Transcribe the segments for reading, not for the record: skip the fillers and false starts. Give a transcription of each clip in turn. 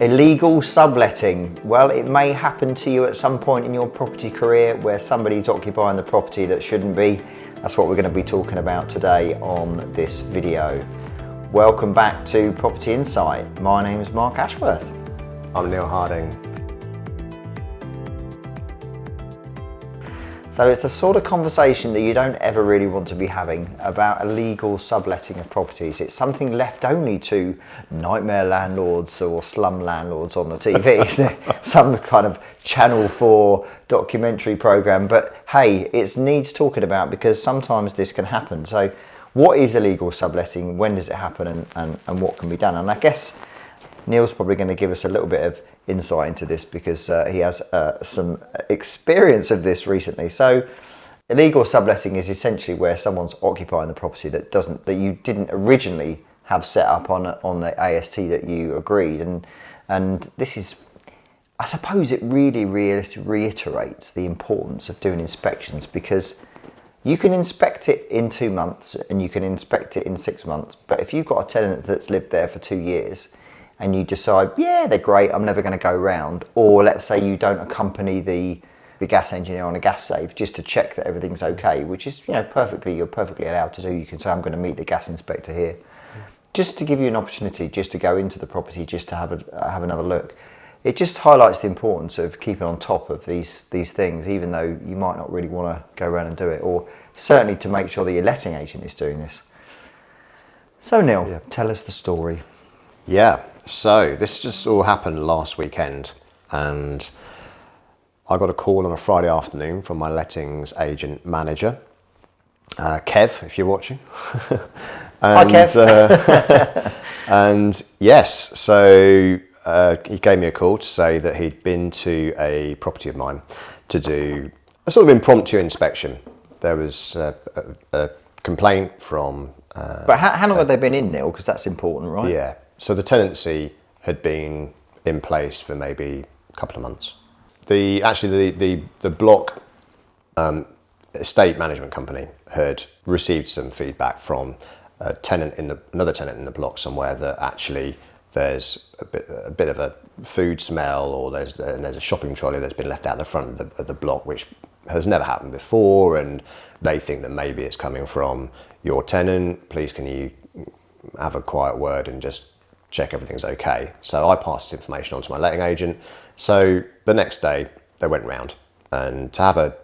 Illegal subletting. Well, it may happen to you at some point in your property career where somebody's occupying the property that shouldn't be. That's what we're going to be talking about today on this video. Welcome back to Property Insight. My name is Mark Ashworth. I'm Neil Harding. So it's the sort of conversation that you don't ever really want to be having about illegal subletting of properties. It's something left only to nightmare landlords or slum landlords on the TV, isn't it? Some kind of Channel 4 documentary program. But hey, it needs talking about because sometimes this can happen. So what is illegal subletting? When does it happen? And what can be done? And I guess Neil's probably going to give us a little bit of insight into this because he has some experience of this recently. So illegal subletting is essentially where someone's occupying the property that you didn't originally have set up on the AST that you agreed, and this is, I suppose, it really reiterates the importance of doing inspections, because you can inspect it in 2 months and you can inspect it in 6 months, but if you've got a tenant that's lived there for 2 years and you decide, yeah, they're great, I'm never going to go round, or let's say you don't accompany the gas engineer on a gas safe just to check that everything's okay, which is, you're perfectly allowed to do. You can say, I'm going to meet the gas inspector here, just to give you an opportunity just to go into the property, just to have another look. It just highlights the importance of keeping on top of these things, even though you might not really want to go around and do it, or certainly to make sure that your letting agent is doing this. So Neil, Tell us the story. Yeah, so this just all happened last weekend, and I got a call on a Friday afternoon from my lettings agent manager, Kev, if you're watching. Hi Kev. And yes, so he gave me a call to say that he'd been to a property of mine to do a sort of impromptu inspection. There was a complaint from... but how long had they been in, Neil? Because that's important, right? Yeah. So the tenancy had been in place for maybe a couple of months. The block estate management company had received some feedback from another tenant in the block somewhere, that actually there's a bit of a food smell, or there's a shopping trolley that's been left out the front of the block, which has never happened before, and they think that maybe it's coming from your tenant. Please, can you have a quiet word and just check everything's okay? So I passed this information on to my letting agent. So the next day they went round and to have a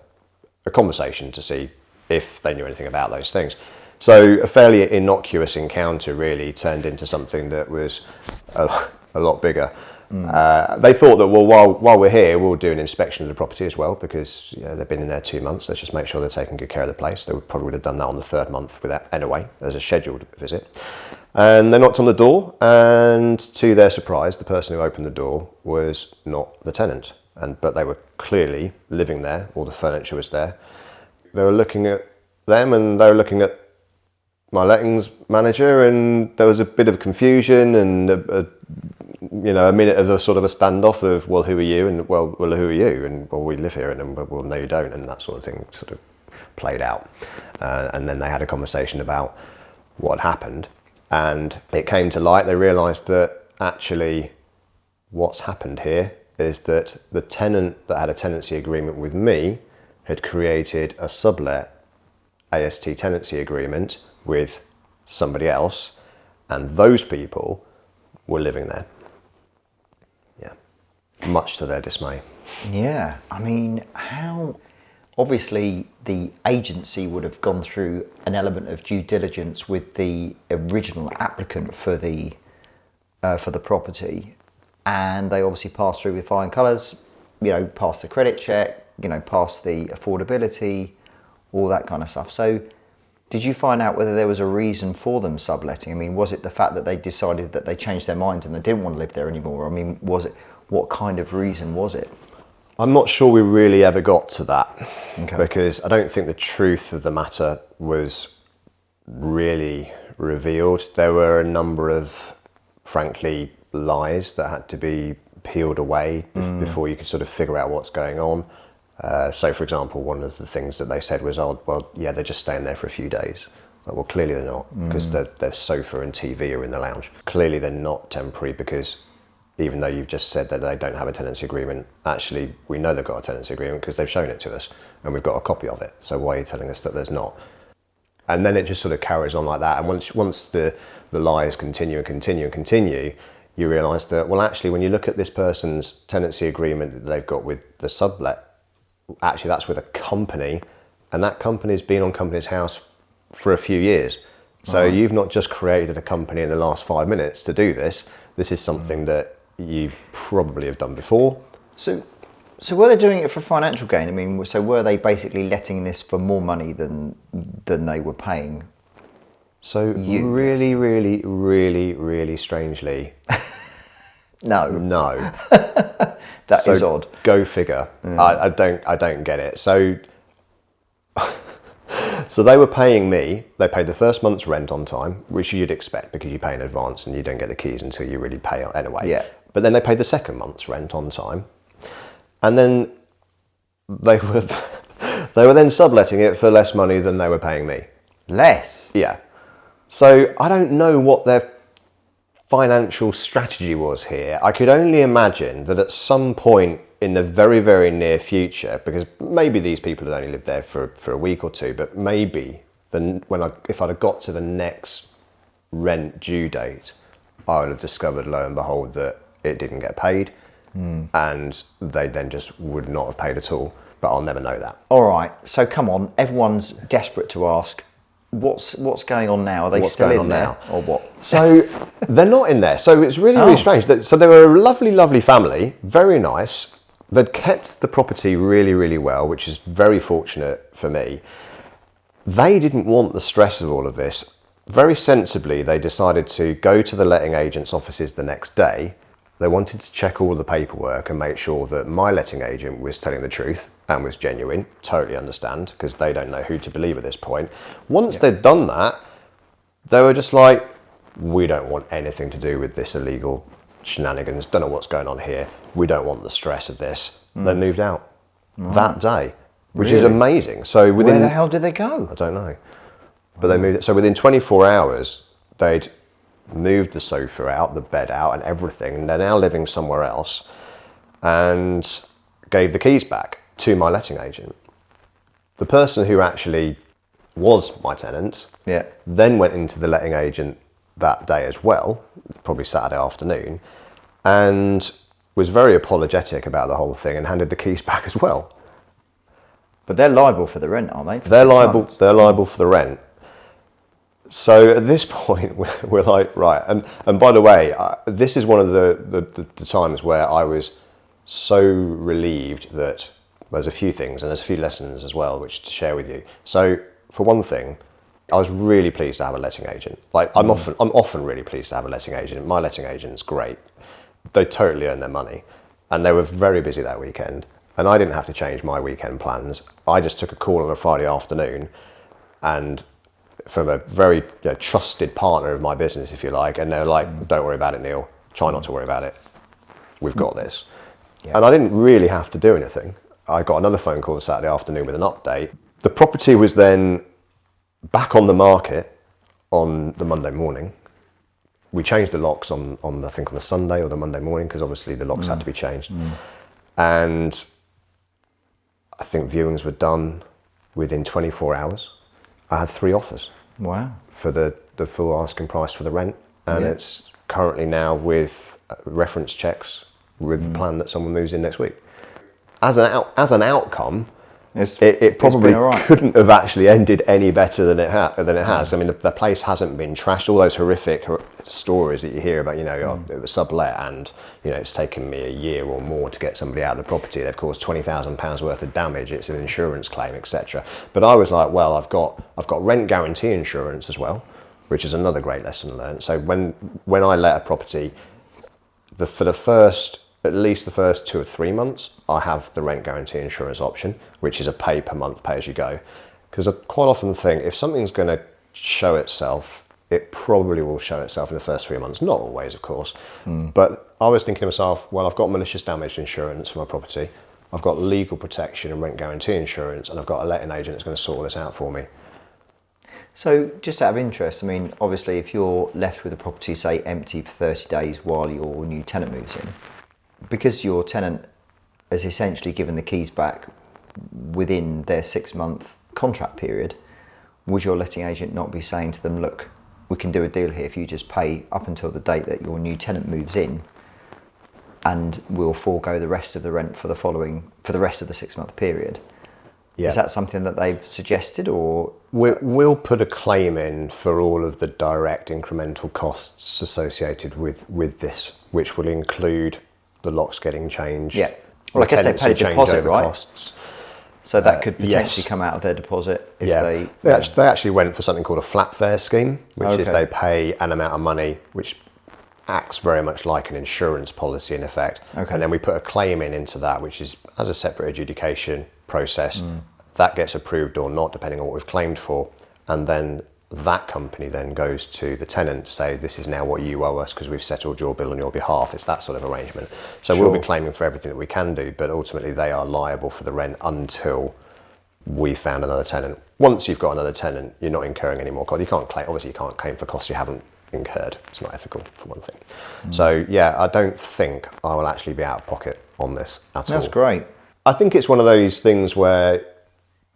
conversation to see if they knew anything about those things. So a fairly innocuous encounter really turned into something that was a lot bigger. They thought that, well, while we're here, we'll do an inspection of the property as well, because they've been in there 2 months. Let's just make sure they're taking good care of the place. They probably would have done that on the 3rd month anyway, as a scheduled visit. And they knocked on the door, and to their surprise, the person who opened the door was not the tenant, but they were clearly living there. All the furniture was there. They were looking at them, and they were looking at my lettings manager, and there was a bit of confusion and a minute of a sort of a standoff of, well, who are you? And well, who are you? And well, we live here. And then, well, no, you don't. And that sort of thing sort of played out. And then they had a conversation about what had happened. And it came to light. They realised that actually what's happened here is that the tenant that had a tenancy agreement with me had created a sublet AST tenancy agreement with somebody else, and those people were living there. Yeah, much to their dismay. Yeah, I mean, obviously the agency would have gone through an element of due diligence with the original applicant for the property, and they obviously passed through with flying colours, passed the credit check, passed the affordability, all that kind of stuff. So did you find out whether there was a reason for them subletting? I mean, was it the fact that they decided that they changed their minds and they didn't want to live there anymore? I mean, what kind of reason was it? I'm not sure we really ever got to that, okay, because I don't think the truth of the matter was really revealed. There were a number of, frankly, lies that had to be peeled away before you could sort of figure out what's going on. So, for example, one of the things that they said was, oh, well, yeah, they're just staying there for a few days. Like, well, clearly they're not, because their sofa and TV are in the lounge. Clearly they're not temporary, because even though you've just said that they don't have a tenancy agreement. Actually, we know they've got a tenancy agreement because they've shown it to us and we've got a copy of it. So why are you telling us that there's not? And then it just sort of carries on like that. And once the lies continue and continue and continue, you realise that, well, actually, when you look at this person's tenancy agreement that they've got with the sublet, actually that's with a company, and that company's been on company's house for a few years. So you've not just created a company in the last 5 minutes to do this. This is something that you probably have done before. So were they doing it for financial gain? I mean, so were they basically letting this for more money than they were paying? So really, really, really, really strangely, no. That is odd. Go figure. I don't get it. So they were paying me. They paid the first month's rent on time, which you'd expect because you pay in advance and you don't get the keys until you really pay anyway. Yeah. But then they paid the second month's rent on time, and then they were then subletting it for less money than they were paying me. Less? Yeah. So I don't know what their financial strategy was here. I could only imagine that at some point in the very, very near future, because maybe these people had only lived there for a week or two, but maybe if I'd have got to the next rent due date, I would have discovered, lo and behold, that it didn't get paid, and they then just would not have paid at all. But I'll never know that. All right. So come on, everyone's desperate to ask, what's going on now? Are they still in there, or what? So they're not in there. So it's really, really strange. So they were a lovely, lovely family, very nice. They'd kept the property really, really well, which is very fortunate for me. They didn't want the stress of all of this. Very sensibly, they decided to go to the letting agent's offices the next day. They wanted to check all the paperwork and make sure that my letting agent was telling the truth and was genuine. Totally understand, because they don't know who to believe at this point. Once they'd done that, they were just like, we don't want anything to do with this illegal shenanigans. Don't know what's going on here. We don't want the stress of this. They moved out that day, which is amazing. So where the hell did they go? I don't know. But they moved it. So within 24 hours, they'd moved the sofa out, the bed out and everything. And they're now living somewhere else, and gave the keys back to my letting agent. The person who actually was my tenant then went into the letting agent that day as well, probably Saturday afternoon, and was very apologetic about the whole thing and handed the keys back as well. But they're liable for the rent, aren't they? They're liable for the rent. So at this point, we're like, right. And by the way, this is one of the times where I was so relieved that there's a few things, and there's a few lessons as well, which to share with you. So for one thing, I was really pleased to have a letting agent. Like I'm often really pleased to have a letting agent. My letting agent's great. They totally earn their money, and they were very busy that weekend. And I didn't have to change my weekend plans. I just took a call on a Friday afternoon, and from a very trusted partner of my business, if you like, and they're like, don't worry about it, Neil. Try not to worry about it. We've got this. Yeah. And I didn't really have to do anything. I got another phone call the Saturday afternoon with an update. The property was then back on the market on the Monday morning. We changed the locks on I think on the Sunday or the Monday morning, because obviously the locks had to be changed. And I think viewings were done within 24 hours. I had 3 offers. Wow. For the full asking price for the rent. And it's currently now with reference checks with the plan that someone moves in next week. As an outcome, it probably couldn't have actually ended any better than it has. I mean, the place hasn't been trashed. All those horrific stories that you hear about, it was sublet and, it's taken me a year or more to get somebody out of the property. They've caused £20,000 worth of damage. It's an insurance claim, etc. But I was like, well, I've got rent guarantee insurance as well, which is another great lesson learned. So when I let a property, at least the first 2 or 3 months, I have the rent guarantee insurance option, which is a pay per month, pay as you go. Because I quite often think if something's going to show itself, it probably will show itself in the first 3 months. Not always, of course. But I was thinking to myself, well, I've got malicious damage insurance for my property. I've got legal protection and rent guarantee insurance, and I've got a letting agent that's going to sort all this out for me. So just out of interest, I mean, obviously if you're left with a property, say, empty for 30 days while your new tenant moves in, because your tenant has essentially given the keys back within their 6-month contract period, would your letting agent not be saying to them, look, we can do a deal here if you just pay up until the date that your new tenant moves in, and we'll forego the rest of the rent for the rest of the 6-month period? Yeah. Is that something that they've suggested, or? We'll put a claim in for all of the direct incremental costs associated with this, which will include the locks getting changed. Yeah. Well, I guess they paid a deposit, right? Costs. So that could potentially come out of their deposit if they actually went for something called a flat fare scheme, which is they pay an amount of money, which acts very much like an insurance policy in effect. Okay. And then we put a claim into that, which is as a separate adjudication process. That gets approved or not, depending on what we've claimed for. And then that company then goes to the tenant to say, this is now what you owe us because we've settled your bill on your behalf. It's that sort of arrangement. So we'll be claiming for everything that we can do, but ultimately they are liable for the rent until we found another tenant. Once you've got another tenant, you're not incurring any more costs. You can't claim for costs you haven't incurred. It's not ethical, for one thing. So yeah, I don't think I will actually be out of pocket on this at all. That's great. I think it's one of those things where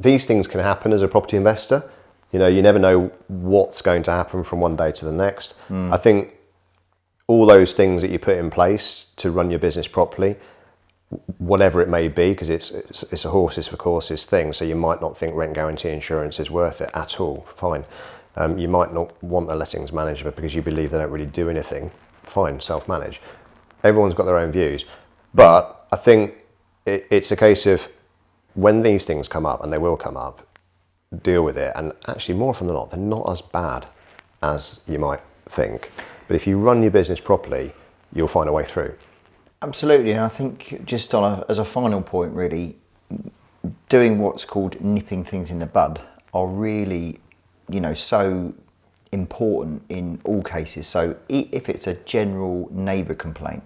these things can happen as a property investor. You know, you never know what's going to happen from one day to the next. I think all those things that you put in place to run your business properly, whatever it may be, because it's a horses for courses thing, so you might not think rent guarantee insurance is worth it at all, fine. You might not want a lettings manager because you believe they don't really do anything, fine, self-manage. Everyone's got their own views. But I think it's a case of when these things come up, and they will come up, deal with it. And actually, more often than not, they're not as bad as you might think. But if you run your business properly, you'll find a way through. Absolutely. And I think just as a final point, really, doing what's called nipping things in the bud are really, so important in all cases. So if it's a general neighbour complaint,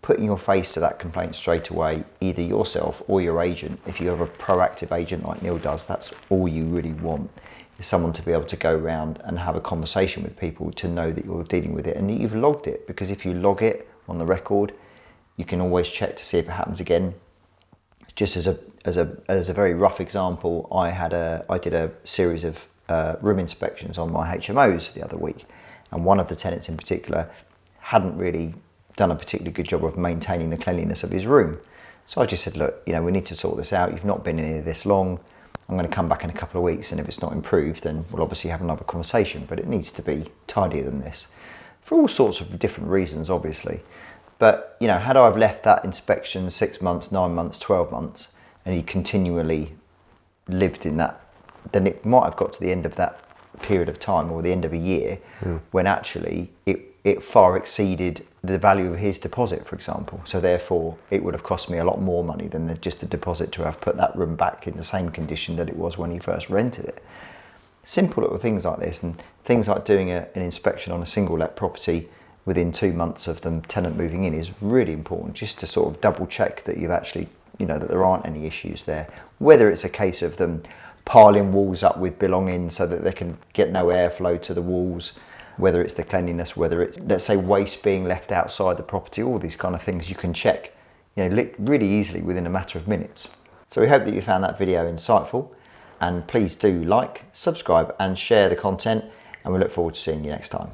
putting your face to that complaint straight away, either yourself or your agent. If you have a proactive agent like Neil does, that's all you really want, is someone to be able to go around and have a conversation with people to know that you're dealing with it and that you've logged it. Because if you log it on the record, you can always check to see if it happens again. Just as a very rough example, I did a series of room inspections on my HMOs the other week, and one of the tenants in particular hadn't really done a particularly good job of maintaining the cleanliness of his room. So I just said, look, we need to sort this out. You've not been in here this long. I'm going to come back in a couple of weeks, and if it's not improved, then we'll obviously have another conversation, but it needs to be tidier than this for all sorts of different reasons, obviously. But, had I have left that inspection 6 months, 9 months, 12 months, and he continually lived in that, then it might have got to the end of that period of time, or the end of a year, when actually it far exceeded the value of his deposit, for example. So therefore, it would have cost me a lot more money than just a deposit to have put that room back in the same condition that it was when he first rented it. Simple little things like this, and things like doing an inspection on a single let property within 2 months of the tenant moving in is really important, just to sort of double check that you've actually, that there aren't any issues there. Whether it's a case of them piling walls up with belongings so that they can get no airflow to the walls, whether it's the cleanliness, whether it's, let's say, waste being left outside the property, all these kind of things you can check, really easily within a matter of minutes. So we hope that you found that video insightful, and please do like, subscribe and share the content, and we look forward to seeing you next time.